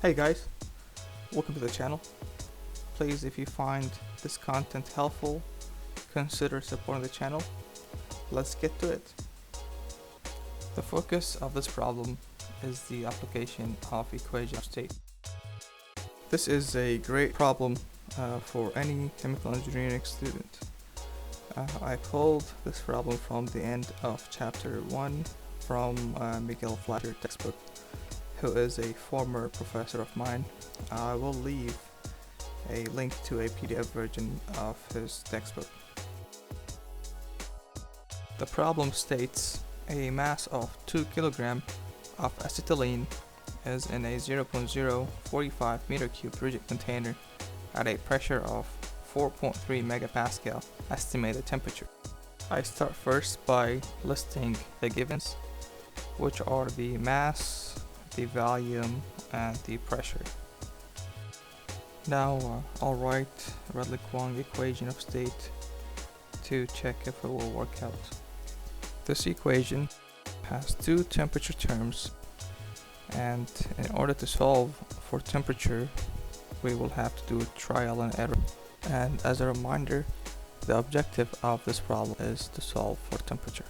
Hey guys, welcome to the channel. Please, if you find this content helpful, consider supporting the channel. Let's get to it. The focus of this problem is the application of equation of state. This is a great problem for any chemical engineering student. I pulled this problem from the end of chapter 1 from Miguel Fleischer textbook, who is a former professor of mine. I will leave a link to a PDF version of his textbook. The problem states a mass of 2 kg of acetylene is in a 0.045 meter cubed rigid container at a pressure of 4.3 megapascal estimated temperature. I start first by listing the givens, which are the mass, the volume, and the pressure. Now I'll write Redlich-Kwong equation of state to check if it will work out. This equation has two temperature terms, and in order to solve for temperature we will have to do trial and error. And as a reminder, the objective of this problem is to solve for temperature.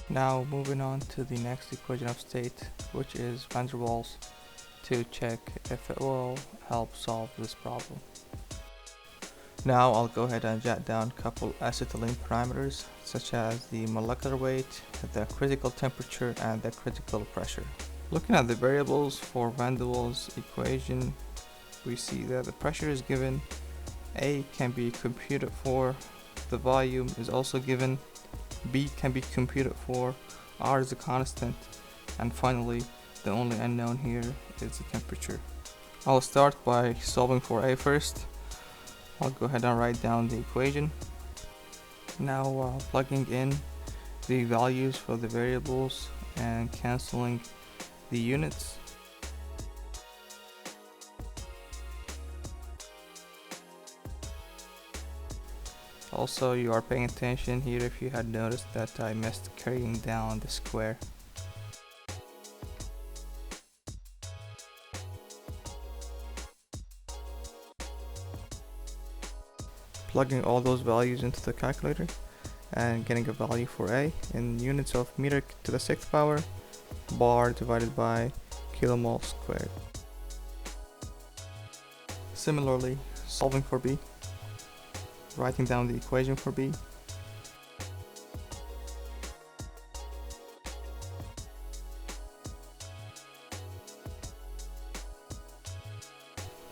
Now moving on to the next equation of state, which is van der Waals, to check if it will help solve this problem. Now I'll go ahead and jot down a couple acetylene parameters, such as the molecular weight, the critical temperature, and the critical pressure. Looking at the variables for van der Waals equation, we see that the pressure is given, A can be computed for, the volume is also given, B can be computed for, R is a constant, and finally the only unknown here is the temperature. I'll start by solving for A first. I'll go ahead and write down the equation. Now plugging in the values for the variables and cancelling the units. Also, you are paying attention here if you had noticed that I missed carrying down the square. Plugging all those values into the calculator and getting a value for A in units of meter to the 6th power, bar divided by kilomole squared. Similarly, solving for B, writing down the equation for B.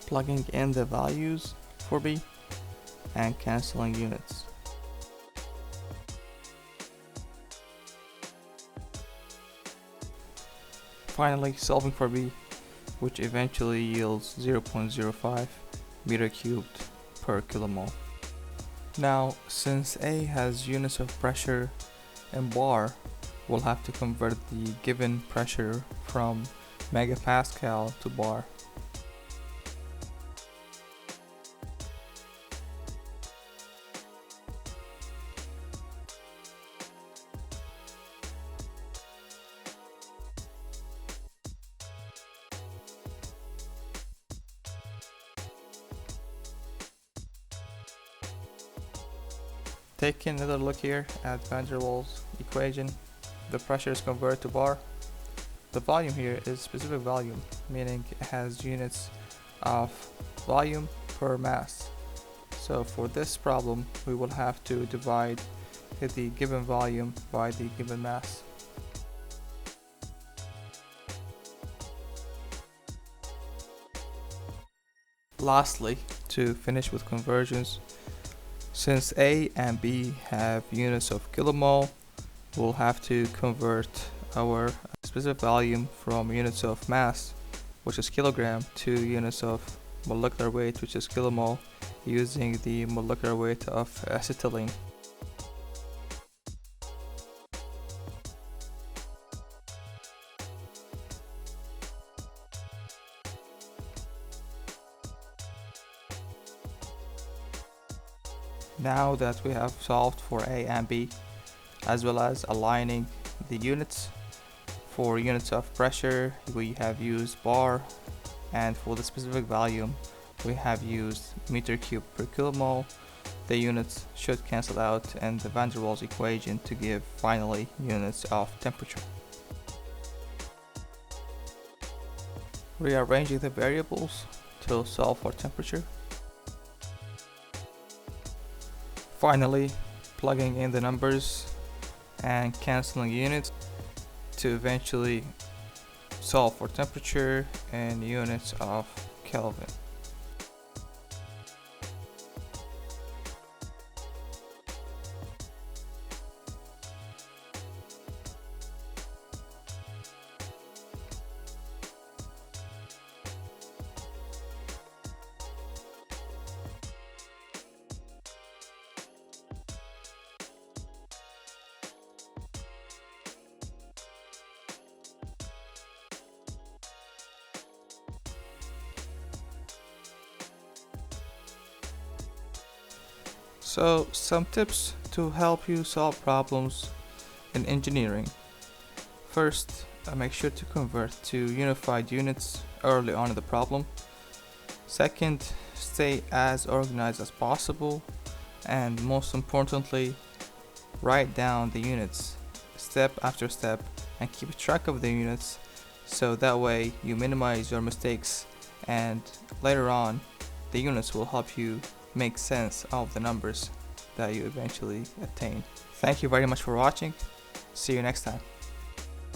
Plugging in the values for B and cancelling units. Finally, solving for B, which eventually yields 0.05 meter cubed per kilomole. Now, since A has units of pressure in bar, we'll have to convert the given pressure from megapascal to bar. Taking another look here at van der Waals equation, the pressure is converted to bar. The volume here is specific volume, meaning it has units of volume per mass. So for this problem, we will have to divide the given volume by the given mass. Lastly, to finish with conversions, since A and B have units of kilomole, we'll have to convert our specific volume from units of mass, which is kilogram, to units of molecular weight, which is kilomole, using the molecular weight of acetylene. Now that we have solved for A and B, as well as aligning the units. For units of pressure, we have used bar, and for the specific volume, we have used meter cube per kilomole. The units should cancel out and the van der Waals equation to give finally units of temperature. Rearranging the variables to solve for temperature. Finally, plugging in the numbers and canceling units to eventually solve for temperature in units of Kelvin. So, some tips to help you solve problems in engineering. First, make sure to convert to unified units early on in the problem. Second, stay as organized as possible. And most importantly, write down the units step after step and keep track of the units so that way you minimize your mistakes, and later on the units will help you make sense of the numbers that you eventually attain. Thank you very much for watching. See you next time.